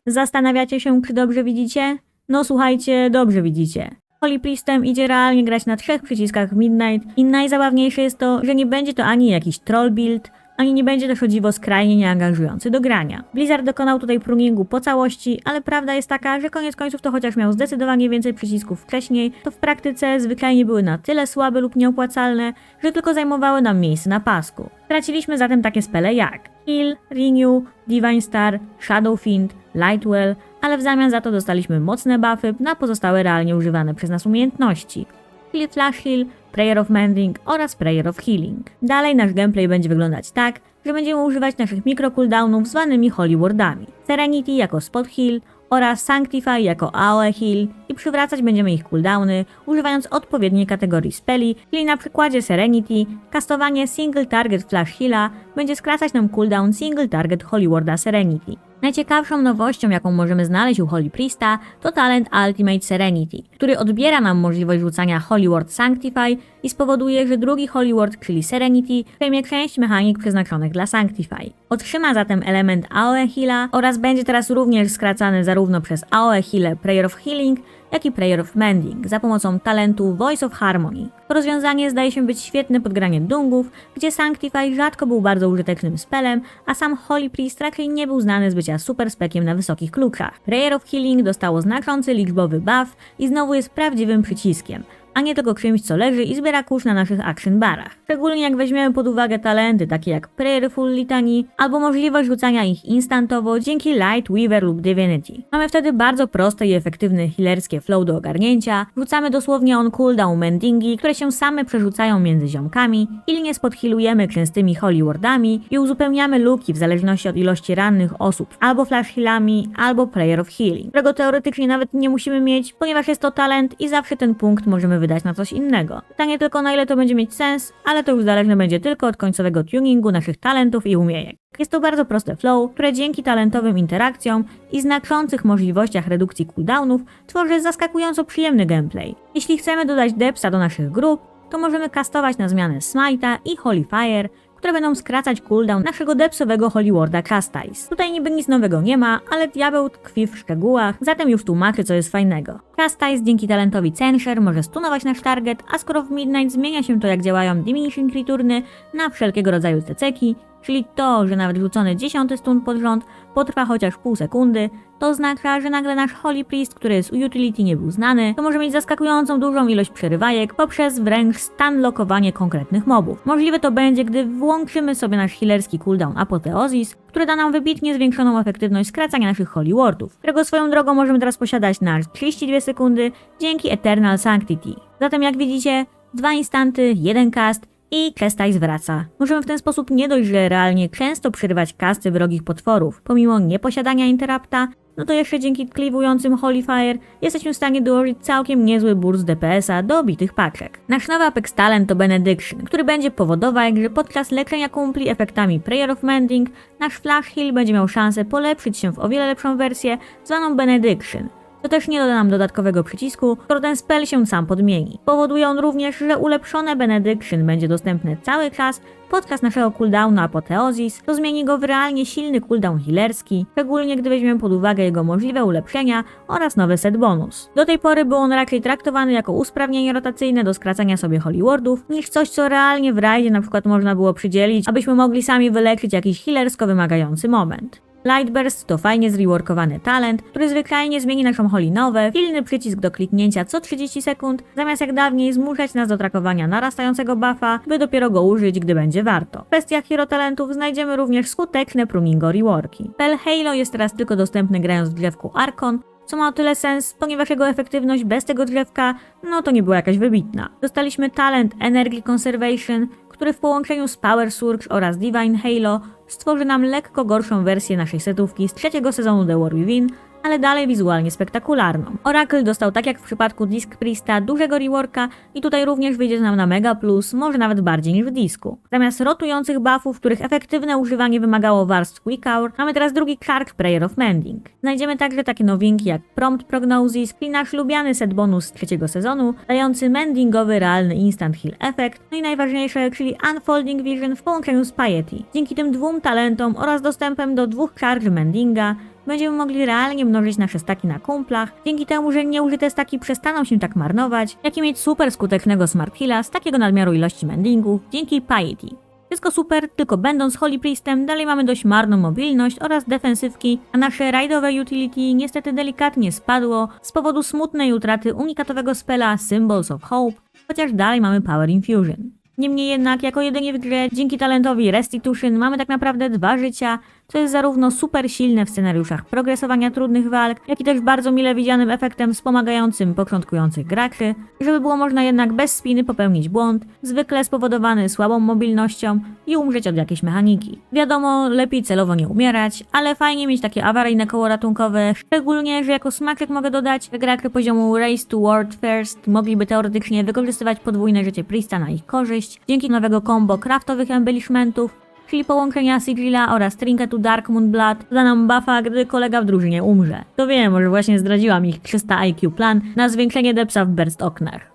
Zastanawiacie się, czy dobrze widzicie? No słuchajcie, dobrze widzicie. Holy Priestem idzie realnie grać na 3 przyciskach w Midnight i najzabawniejsze jest to, że nie będzie to ani jakiś troll build, ani nie będzie też o dziwo skrajnie nieangażujący do grania. Blizzard dokonał tutaj pruningu po całości, ale prawda jest taka, że koniec końców to chociaż miał zdecydowanie więcej przycisków wcześniej, to w praktyce zwyczajnie były na tyle słabe lub nieopłacalne, że tylko zajmowały nam miejsce na pasku. Straciliśmy zatem takie spele jak Heal, Renew, Divine Star, Shadow Fiend, Lightwell, ale w zamian za to dostaliśmy mocne buffy na pozostałe realnie używane przez nas umiejętności. Czyli Flash Heal, Prayer of Mending oraz Prayer of Healing. Dalej nasz gameplay będzie wyglądać tak, że będziemy używać naszych mikro cooldownów zwanymi Holy Wardami. Serenity jako Spot Heal oraz Sanctify jako AoE Heal i przywracać będziemy ich cooldowny, używając odpowiedniej kategorii speli, czyli na przykładzie Serenity, kastowanie Single Target Flash Heala będzie skracać nam cooldown Single Target Holy Warda Serenity. Najciekawszą nowością, jaką możemy znaleźć u Holy Priesta, to talent Ultimate Serenity, który odbiera nam możliwość rzucania Holy Ward Sanctify i spowoduje, że drugi Holy Ward, czyli Serenity, przejmie część mechanik przeznaczonych dla Sanctify. Otrzyma zatem element AoE Heala oraz będzie teraz również skracany zarówno przez AoE Heal Prayer of Healing, jak i Prayer of Mending za pomocą talentu Voice of Harmony. To rozwiązanie zdaje się być świetne pod granie dungów, gdzie Sanctify rzadko był bardzo użytecznym spelem, a sam Holy Priest raczej nie był znany z bycia super spekiem na wysokich kluczach. Prayer of Healing dostało znaczący liczbowy buff i znowu jest prawdziwym przyciskiem, a nie tylko czymś, co leży i zbiera kurz na naszych action barach. Szczególnie jak weźmiemy pod uwagę talenty takie jak Prayerful Litany albo możliwość rzucania ich instantowo dzięki Light Weaver lub Divinity. Mamy wtedy bardzo proste i efektywne healerskie flow do ogarnięcia, rzucamy dosłownie on cooldown mendingi, które się same przerzucają między ziomkami, pilnie spodhealujemy częstymi Holy Wardami i uzupełniamy luki w zależności od ilości rannych osób albo Flash Healami, albo Prayer of Healing, którego teoretycznie nawet nie musimy mieć, ponieważ jest to talent i zawsze ten punkt możemy wydać na coś innego. Pytanie tylko, na ile to będzie mieć sens, ale to już zależne będzie tylko od końcowego tuningu naszych talentów i umiejek. Jest to bardzo proste flow, które dzięki talentowym interakcjom i znaczących możliwościach redukcji cooldownów tworzy zaskakująco przyjemny gameplay. Jeśli chcemy dodać depsa do naszych grup, to możemy kastować na zmianę Smite'a i Holy Fire, które będą skracać cooldown naszego depsowego Holy Warda Chastise. Tutaj niby nic nowego nie ma, ale diabeł tkwi w szczegółach, zatem już tłumaczę, co jest fajnego. Chastise dzięki talentowi Censure może stunować nasz target, a skoro w Midnight zmienia się to, jak działają Diminishing Returny na wszelkiego rodzaju ceceki, czyli to, że nawet rzucony 10 stun pod rząd potrwa chociaż pół sekundy, to oznacza, że nagle nasz Holy Priest, który z utility nie był znany, to może mieć zaskakującą dużą ilość przerywajek poprzez wręcz stunlockowanie konkretnych mobów. Możliwe to będzie, gdy włączymy sobie nasz healerski cooldown Apotheosis, który da nam wybitnie zwiększoną efektywność skracania naszych Holy Wardów, którego swoją drogą możemy teraz posiadać na 32 sekundy dzięki Eternal Sanctity. Zatem jak widzicie, 2 instanty, 1 cast i Chastise wraca. Możemy w ten sposób nie dość, że realnie często przerywać casty wrogich potworów, pomimo nieposiadania interrupta, no to jeszcze dzięki kliwującym Holy Fire jesteśmy w stanie dołożyć całkiem niezły burst DPS-a do obitych paczek. Nasz nowy Apex Talent to Benediction, który będzie powodować, że podczas leczenia kumpli efektami Prayer of Mending, nasz Flash Heal będzie miał szansę polepszyć się w o wiele lepszą wersję zwaną Benediction, To też nie doda nam dodatkowego przycisku, skoro ten spell się sam podmieni. Powoduje on również, że ulepszone Benediction będzie dostępne cały czas podczas naszego cooldownu Apoteozis, to zmieni go w realnie silny cooldown healerski, szczególnie gdy weźmiemy pod uwagę jego możliwe ulepszenia oraz nowy set bonus. Do tej pory był on raczej traktowany jako usprawnienie rotacyjne do skracania sobie Holy Wardów, niż coś, co realnie w rajdzie na przykład można było przydzielić, abyśmy mogli sami wyleczyć jakiś healersko wymagający moment. Lightburst to fajnie zreworkowany talent, który zwyczajnie zmieni naszą Holy Nowę w pilny przycisk do kliknięcia co 30 sekund, zamiast jak dawniej zmuszać nas do trakowania narastającego buffa, by dopiero go użyć, gdy będzie warto. W kwestiach hero talentów znajdziemy również skuteczne pruningo reworki. Spell Halo jest teraz tylko dostępny grając w drzewku Archon, co ma o tyle sens, ponieważ jego efektywność bez tego drzewka, no to nie była jakaś wybitna. Dostaliśmy talent Energy Conservation, który w połączeniu z Power Surge oraz Divine Halo stworzy nam lekko gorszą wersję naszej setówki z trzeciego sezonu The War Within, ale dalej wizualnie spektakularną. Oracle dostał, tak jak w przypadku Disc Priesta, dużego reworka i tutaj również wyjdzie nam na Mega Plus, może nawet bardziej niż w Discu. Zamiast rotujących buffów, których efektywne używanie wymagało warstw Quick Hour, mamy teraz drugi Charge Prayer of Mending. Znajdziemy także takie nowinki jak Prompt Prognosis, czyli nasz lubiany set bonus z trzeciego sezonu, dający mendingowy realny instant heal efekt, no i najważniejsze, czyli Unfolding Vision w połączeniu z Piety. Dzięki tym dwóm talentom oraz dostępem do dwóch Charge Mendinga będziemy mogli realnie mnożyć nasze staki na kumplach, dzięki temu, że nieużyte staki przestaną się tak marnować, jak i mieć super skutecznego Smart Heala z takiego nadmiaru ilości mendingów dzięki Piety. Wszystko super, tylko będąc Holy Priestem dalej mamy dość marną mobilność oraz defensywki, a nasze rajdowe utility niestety delikatnie spadło z powodu smutnej utraty unikatowego spella Symbols of Hope, chociaż dalej mamy Power Infusion. Niemniej jednak, jako jedynie w grze, dzięki talentowi Restitution mamy tak naprawdę 2 życia, co jest zarówno super silne w scenariuszach progresowania trudnych walk, jak i też bardzo mile widzianym efektem wspomagającym początkujących graczy, żeby było można jednak bez spiny popełnić błąd, zwykle spowodowany słabą mobilnością i umrzeć od jakiejś mechaniki. Wiadomo, lepiej celowo nie umierać, ale fajnie mieć takie awaryjne koło ratunkowe, szczególnie, że jako smaczek mogę dodać, że gracze poziomu Race to World First mogliby teoretycznie wykorzystywać podwójne życie Priesta na ich korzyść, dzięki nowego combo craftowych embellishmentów, czyli połączenia Sigilla oraz Trinketu Dark Moon Blood da nam buffa, gdy kolega w drużynie umrze. To wiem, może właśnie zdradziłam ich 300 IQ plan na zwiększenie depsa w Burst oknach.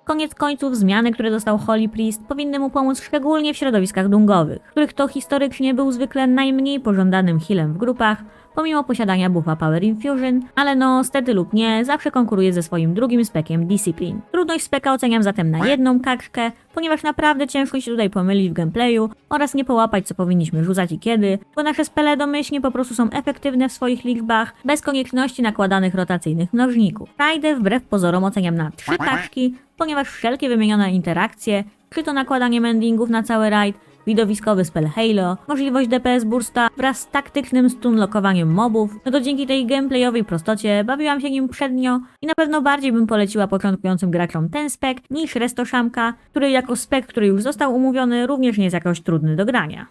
Koniec końców zmiany, które dostał Holy Priest, powinny mu pomóc szczególnie w środowiskach dungowych, których to historycznie był zwykle najmniej pożądanym healem w grupach, pomimo posiadania buffa Power Infusion, ale no stety lub nie, zawsze konkuruje ze swoim drugim spekiem Discipline. Trudność speka oceniam zatem na 1 kaczkę, ponieważ naprawdę ciężko się tutaj pomylić w gameplayu oraz nie połapać, co powinniśmy rzucać i kiedy, bo nasze spele domyślnie po prostu są efektywne w swoich liczbach, bez konieczności nakładanych rotacyjnych mnożników. Rajdę wbrew pozorom oceniam na 3 kaczki, ponieważ wszelkie wymienione interakcje, czy to nakładanie mendingów na cały raid, widowiskowy spell Halo, możliwość DPS bursta wraz z taktycznym stunlokowaniem mobów, no to dzięki tej gameplayowej prostocie bawiłam się nim przednio i na pewno bardziej bym poleciła początkującym graczom ten spec niż Restoszamka, który jako spec, który już został umówiony, również nie jest jakoś trudny do grania.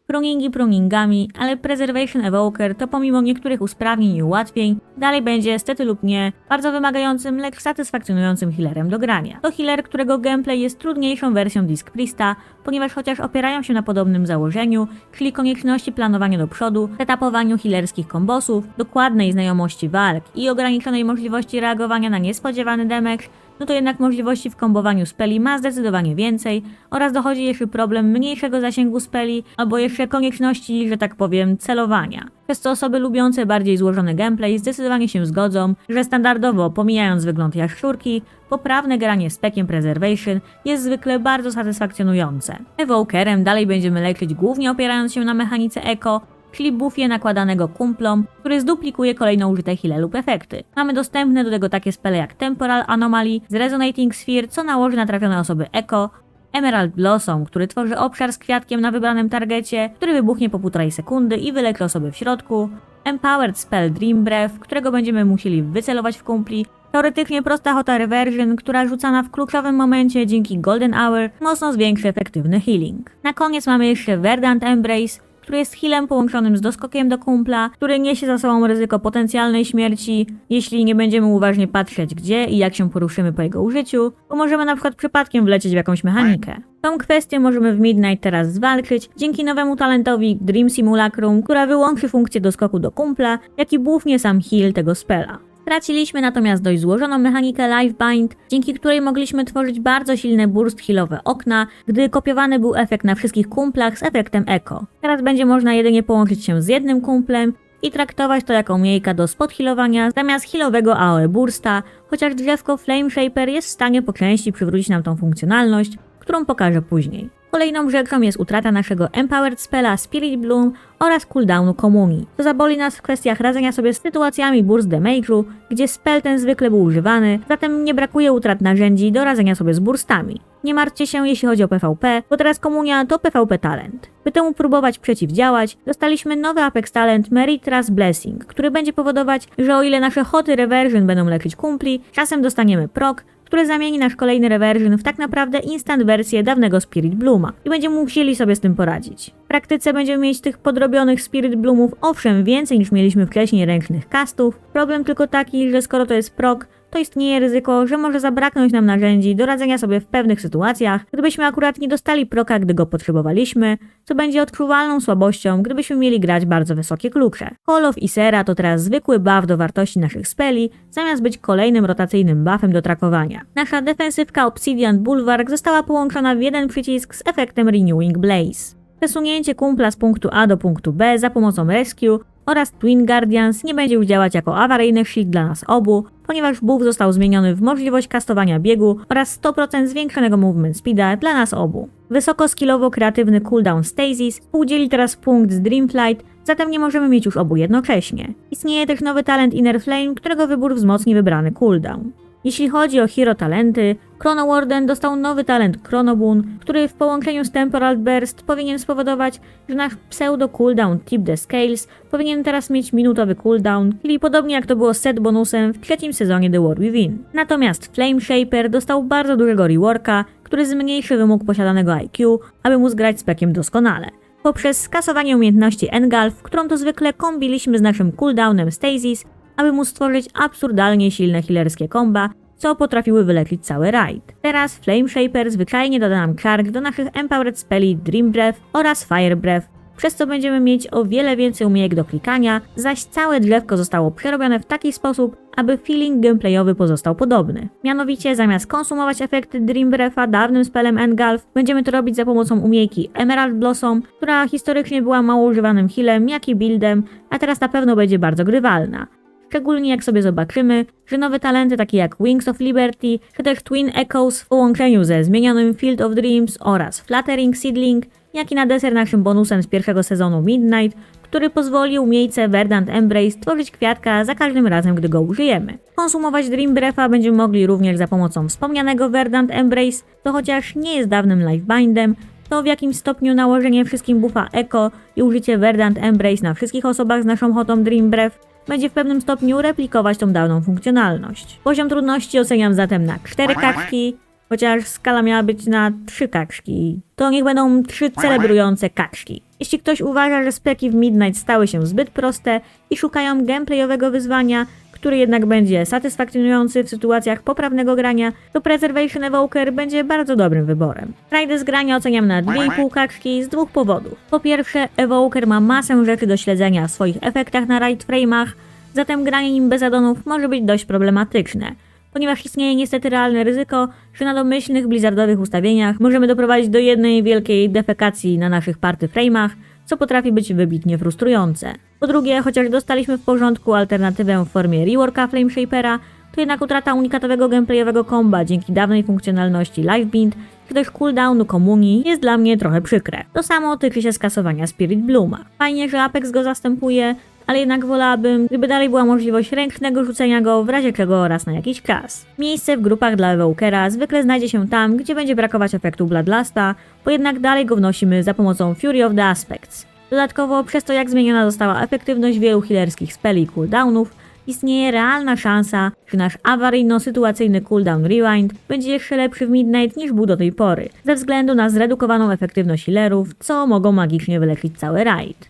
Pruningi pruningami, ale Preservation Evoker to pomimo niektórych usprawnień i ułatwień, dalej będzie, stety lub nie, bardzo wymagającym, lecz satysfakcjonującym healerem do grania. To healer, którego gameplay jest trudniejszą wersją Disc Priesta, ponieważ chociaż opierają się na podobnym założeniu, czyli konieczności planowania do przodu, setupowaniu healerskich kombosów, dokładnej znajomości walk i ograniczonej możliwości reagowania na niespodziewany damage, no to jednak możliwości w kombowaniu speli ma zdecydowanie więcej oraz dochodzi jeszcze problem mniejszego zasięgu speli albo jeszcze konieczności, że tak powiem, celowania. Przez co osoby lubiące bardziej złożony gameplay zdecydowanie się zgodzą, że standardowo, pomijając wygląd jaszczurki, poprawne granie spekiem Preservation jest zwykle bardzo satysfakcjonujące. Evokerem dalej będziemy leczyć głównie opierając się na mechanice Echo, czyli buffie nakładanego kumplom, który zduplikuje kolejno użyte heale lub efekty. Mamy dostępne do tego takie spele jak Temporal Anomaly z Resonating Sphere, co nałoży na trafione osoby Echo, Emerald Blossom, który tworzy obszar z kwiatkiem na wybranym targecie, który wybuchnie po 1,5 sekundy i wyleczy osoby w środku, Empowered Spell Dream Breath, którego będziemy musieli wycelować w kumpli, teoretycznie prosta Hota Reversion, która rzucana w kluczowym momencie dzięki Golden Hour mocno zwiększy efektywny healing. Na koniec mamy jeszcze Verdant Embrace, który jest healem połączonym z doskokiem do kumpla, który niesie za sobą ryzyko potencjalnej śmierci, jeśli nie będziemy uważnie patrzeć gdzie i jak się poruszymy po jego użyciu, bo możemy na przykład przypadkiem wlecieć w jakąś mechanikę. Tą kwestię możemy w Midnight teraz zwalczyć dzięki nowemu talentowi Dream Simulacrum, która wyłączy funkcję doskoku do kumpla, jak i buffnie sam heal tego spela. Straciliśmy natomiast dość złożoną mechanikę Lifebind, dzięki której mogliśmy tworzyć bardzo silne burst healowe okna, gdy kopiowany był efekt na wszystkich kumplach z efektem echo. Teraz będzie można jedynie połączyć się z jednym kumplem i traktować to jako umiejka do spot healowania zamiast healowego AoE bursta, chociaż drzewko Flame Shaper jest w stanie po części przywrócić nam tą funkcjonalność, którą pokażę później. Kolejną rzeczą jest utrata naszego Empowered Spella Spirit Bloom oraz cooldownu Komunii. To zaboli nas w kwestiach radzenia sobie z sytuacjami burst damage'u, gdzie spell ten zwykle był używany, zatem nie brakuje utrat narzędzi do radzenia sobie z burstami. Nie martwcie się jeśli chodzi o PvP, bo teraz Komunia to PvP talent. By temu próbować przeciwdziałać, dostaliśmy nowy Apex Talent Meritra's Blessing, który będzie powodować, że o ile nasze hoty reversion będą leczyć kumpli, czasem dostaniemy proc, który zamieni nasz kolejny reversion w tak naprawdę instant wersję dawnego Spirit Blooma i będziemy musieli sobie z tym poradzić. W praktyce będziemy mieć tych podrobionych Spirit Bloomów owszem więcej niż mieliśmy wcześniej ręcznych castów, problem tylko taki, że skoro to jest proc, to istnieje ryzyko, że może zabraknąć nam narzędzi do radzenia sobie w pewnych sytuacjach, gdybyśmy akurat nie dostali proca, gdy go potrzebowaliśmy, co będzie odczuwalną słabością, gdybyśmy mieli grać bardzo wysokie klucze. Call of Isera to teraz zwykły buff do wartości naszych speli, zamiast być kolejnym rotacyjnym buffem do trakowania. Nasza defensywka Obsidian Bulwark została połączona w jeden przycisk z efektem Renewing Blaze. Przesunięcie kumpla z punktu A do punktu B za pomocą Rescue oraz Twin Guardians nie będzie już działać jako awaryjny shield dla nas obu, ponieważ buff został zmieniony w możliwość kastowania biegu oraz 100% zwiększonego movement speeda dla nas obu. Wysoko skillowo kreatywny cooldown Stasis współdzieli teraz punkt z Dreamflight, zatem nie możemy mieć już obu jednocześnie. Istnieje też nowy talent Inner Flame, którego wybór wzmocni wybrany cooldown. Jeśli chodzi o hero talenty, Chrono Warden dostał nowy talent Chrono Boon, który w połączeniu z Temporal Burst powinien spowodować, że nasz pseudo cooldown Tip the Scales powinien teraz mieć minutowy cooldown, czyli podobnie jak to było z set bonusem w trzecim sezonie The War Within. Natomiast Flame Shaper dostał bardzo dużego reworka, który zmniejszy wymóg posiadanego IQ, aby móc grać z pekiem doskonale. Poprzez skasowanie umiejętności Engulf, którą to zwykle kombiliśmy z naszym cooldownem Stasis, aby móc stworzyć absurdalnie silne healerskie komba, co potrafiły wyleczyć cały raid. Teraz Flame Shaper zwyczajnie doda nam charge do naszych Empowered Spelli Dream Breath oraz Fire Breath, przez co będziemy mieć o wiele więcej umiejek do klikania, zaś całe drzewko zostało przerobione w taki sposób, aby feeling gameplayowy pozostał podobny. Mianowicie zamiast konsumować efekty Dream Breatha dawnym spellem Engulf, będziemy to robić za pomocą umiejki Emerald Blossom, która historycznie była mało używanym healem, jak i buildem, a teraz na pewno będzie bardzo grywalna. Szczególnie jak sobie zobaczymy, że nowe talenty takie jak Wings of Liberty, czy też Twin Echoes w połączeniu ze zmienionym Field of Dreams oraz Fluttering Seedling, jak i na deser naszym bonusem z pierwszego sezonu Midnight, który pozwoli umiejce Verdant Embrace tworzyć kwiatka za każdym razem, gdy go użyjemy. Konsumować Dream Breatha będziemy mogli również za pomocą wspomnianego Verdant Embrace, to chociaż nie jest dawnym Lifebindem, to w jakimś stopniu nałożenie wszystkim buffa Echo i użycie Verdant Embrace na wszystkich osobach z naszą hotą Dream Breath będzie w pewnym stopniu replikować tą dawną funkcjonalność. Poziom trudności oceniam zatem na 4 kaczki, chociaż skala miała być na 3 kaczki. To niech będą 3 celebrujące kaczki. Jeśli ktoś uważa, że speki w Midnight stały się zbyt proste i szukają gameplayowego wyzwania, który jednak będzie satysfakcjonujący w sytuacjach poprawnego grania, to Preservation Evoker będzie bardzo dobrym wyborem. Frajdę z grania oceniam na 2,5 kaczki z 2 powodów. Po pierwsze, Evoker ma masę rzeczy do śledzenia w swoich efektach na raid frame'ach, zatem granie nim bez addonów może być dość problematyczne, ponieważ istnieje niestety realne ryzyko, że na domyślnych blizzardowych ustawieniach możemy doprowadzić do jednej wielkiej defekacji na naszych party frame'ach, co potrafi być wybitnie frustrujące. Po drugie, chociaż dostaliśmy w porządku alternatywę w formie reworka Flame Shapera, to jednak utrata unikatowego gameplayowego komba dzięki dawnej funkcjonalności Lifebind, czy też cooldownu Komunii jest dla mnie trochę przykre. To samo tyczy się skasowania Spirit Blooma. Fajnie, że Apex go zastępuje, ale jednak wolałabym, gdyby dalej była możliwość ręcznego rzucenia go w razie czego raz na jakiś czas. Miejsce w grupach dla Evokera zwykle znajdzie się tam, gdzie będzie brakować efektu Bloodlusta, bo jednak dalej go wnosimy za pomocą Fury of the Aspects. Dodatkowo, przez to jak zmieniona została efektywność wielu healerskich spelli i cooldownów, istnieje realna szansa, że nasz awaryjno-sytuacyjny cooldown rewind będzie jeszcze lepszy w Midnight niż był do tej pory, ze względu na zredukowaną efektywność healerów, co mogą magicznie wyleczyć cały raid.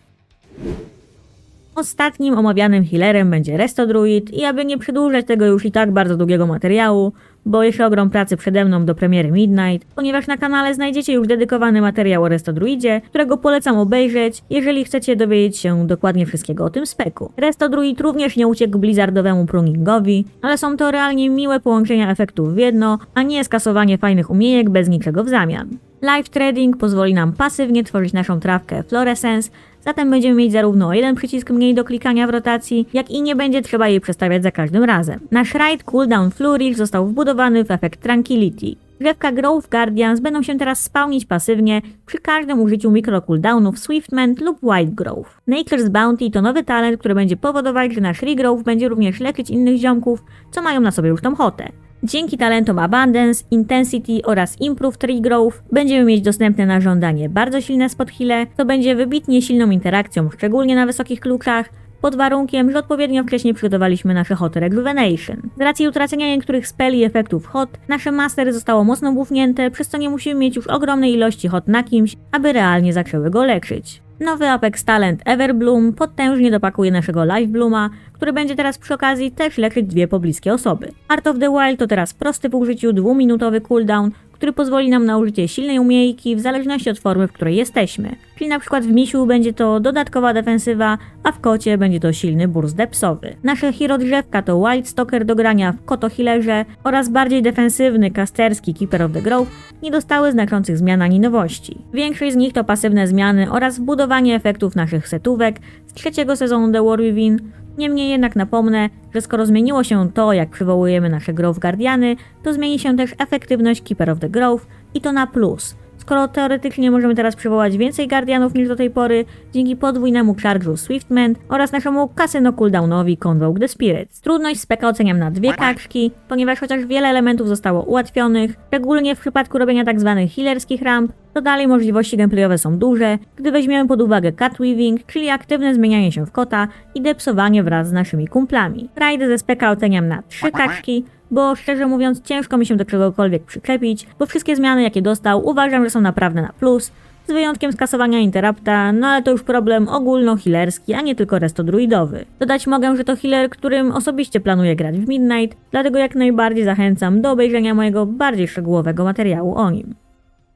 Ostatnim omawianym healerem będzie Resto Druid i aby nie przedłużać tego już i tak bardzo długiego materiału, bo jeszcze ogrom pracy przede mną do premiery Midnight, ponieważ na kanale znajdziecie już dedykowany materiał o Resto Druidzie, którego polecam obejrzeć, jeżeli chcecie dowiedzieć się dokładnie wszystkiego o tym speku. Resto Druid również nie uciekł blizzardowemu pruningowi, ale są to realnie miłe połączenia efektów w jedno, a nie skasowanie fajnych umiejek bez niczego w zamian. Live Trading pozwoli nam pasywnie tworzyć naszą trawkę Fluorescence, zatem będziemy mieć zarówno o jeden przycisk mniej do klikania w rotacji, jak i nie będzie trzeba jej przestawiać za każdym razem. Nasz raid cooldown Flourish został wbudowany w efekt Tranquility. Drzewka Growth Guardians będą się teraz spawnić pasywnie przy każdym użyciu mikro cooldownów Swiftmend lub White Growth. Nature's Bounty to nowy talent, który będzie powodować, że nasz regrowth będzie również leczyć innych ziomków, co mają na sobie już tą hotę. Dzięki talentom Abundance, Intensity oraz Improved Regrowth będziemy mieć dostępne na żądanie bardzo silne spot heale, co będzie wybitnie silną interakcją, szczególnie na wysokich kluczach, pod warunkiem, że odpowiednio wcześniej przygotowaliśmy nasze hoty Rejuvenation. Z racji utracenia niektórych speli i efektów hot, nasze mastery zostało mocno buffnięte, przez co nie musimy mieć już ogromnej ilości hot na kimś, aby realnie zaczęły go leczyć. Nowy Apex Talent Everbloom potężnie dopakuje naszego Life Blooma, który będzie teraz przy okazji też leczyć dwie pobliskie osoby. Art of the Wild to teraz prosty w użyciu 2-minutowy cooldown, który pozwoli nam na użycie silnej umiejki w zależności od formy, w której jesteśmy. Czyli na przykład w misiu będzie to dodatkowa defensywa, a w kocie będzie to silny burst depsowy. Nasze hero drzewka to Wild Stalker do grania w koto healerze oraz bardziej defensywny casterski Keeper of the Grove nie dostały znaczących zmian ani nowości. Większość z nich to pasywne zmiany oraz wbudowanie efektów naszych setówek z trzeciego sezonu The War Within. Niemniej jednak napomnę, że skoro zmieniło się to, jak przywołujemy nasze Growth Guardiany, to zmieni się też efektywność Keeper of the Grove i to na plus. Skoro teoretycznie możemy teraz przywołać więcej Guardianów niż do tej pory, dzięki podwójnemu charge'u Swiftmend oraz naszemu kasyno cooldownowi Convoke the Spirits. Trudność speka oceniam na 2 kaczki, ponieważ chociaż wiele elementów zostało ułatwionych, szczególnie w przypadku robienia tzw. healerskich ramp, to dalej możliwości gameplayowe są duże, gdy weźmiemy pod uwagę cut weaving, czyli aktywne zmienianie się w kota i depsowanie wraz z naszymi kumplami. Rajdy ze speka oceniam na 3 kaczki, bo szczerze mówiąc ciężko mi się do czegokolwiek przyczepić, bo wszystkie zmiany jakie dostał uważam, że są naprawdę na plus, z wyjątkiem skasowania interrupta, no ale to już problem ogólno-healerski, a nie tylko resto-druidowy. Dodać mogę, że to healer, którym osobiście planuję grać w Midnight, dlatego jak najbardziej zachęcam do obejrzenia mojego bardziej szczegółowego materiału o nim.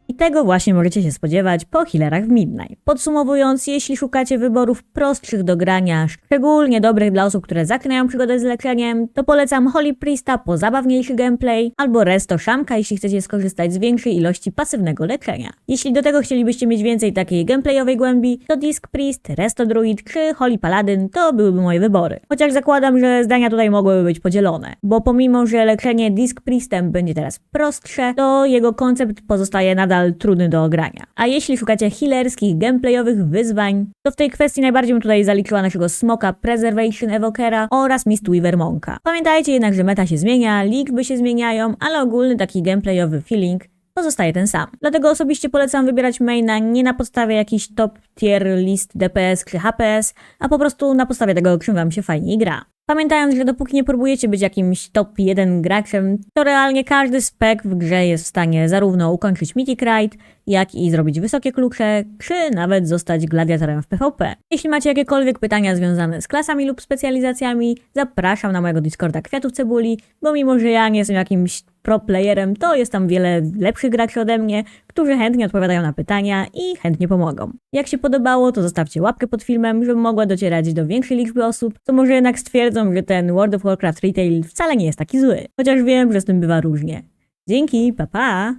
I tego właśnie możecie się spodziewać po healerach w Midnight. Podsumowując, jeśli szukacie wyborów prostszych do grania, szczególnie dobrych dla osób, które zaczynają przygodę z leczeniem, to polecam Holy Priesta po zabawniejszy gameplay, albo Resto Shamka, jeśli chcecie skorzystać z większej ilości pasywnego leczenia. Jeśli do tego chcielibyście mieć więcej takiej gameplayowej głębi, to Disc Priest, Resto Druid czy Holy Paladin to byłyby moje wybory. Chociaż zakładam, że zdania tutaj mogłyby być podzielone, bo pomimo, że leczenie Disc Priestem będzie teraz prostsze, to jego koncept pozostaje nadal trudny do ogrania. A jeśli szukacie healerskich, gameplayowych wyzwań, to w tej kwestii najbardziej bym tutaj zaliczyła naszego Smoka Preservation Evokera oraz Mistweaver Monka. Pamiętajcie jednak, że meta się zmienia, liczby się zmieniają, ale ogólny taki gameplayowy feeling pozostaje ten sam. Dlatego osobiście polecam wybierać maina nie na podstawie jakichś top tier list DPS czy HPS, a po prostu na podstawie tego, czym wam się fajniej gra. Pamiętając, że dopóki nie próbujecie być jakimś top 1 graczem, to realnie każdy spec w grze jest w stanie zarówno ukończyć Mythic Raid, jak i zrobić wysokie klucze, czy nawet zostać gladiatorem w PvP. Jeśli macie jakiekolwiek pytania związane z klasami lub specjalizacjami, zapraszam na mojego Discorda Kwiatów Cebuli, bo mimo, że ja nie jestem jakimś pro playerem, to jest tam wiele lepszych graczy ode mnie, którzy chętnie odpowiadają na pytania i chętnie pomogą. Jak się podobało, to zostawcie łapkę pod filmem, żebym mogła docierać do większej liczby osób, co może jednak stwierdzą, że ten World of Warcraft Retail wcale nie jest taki zły. Chociaż wiem, że z tym bywa różnie. Dzięki, pa pa!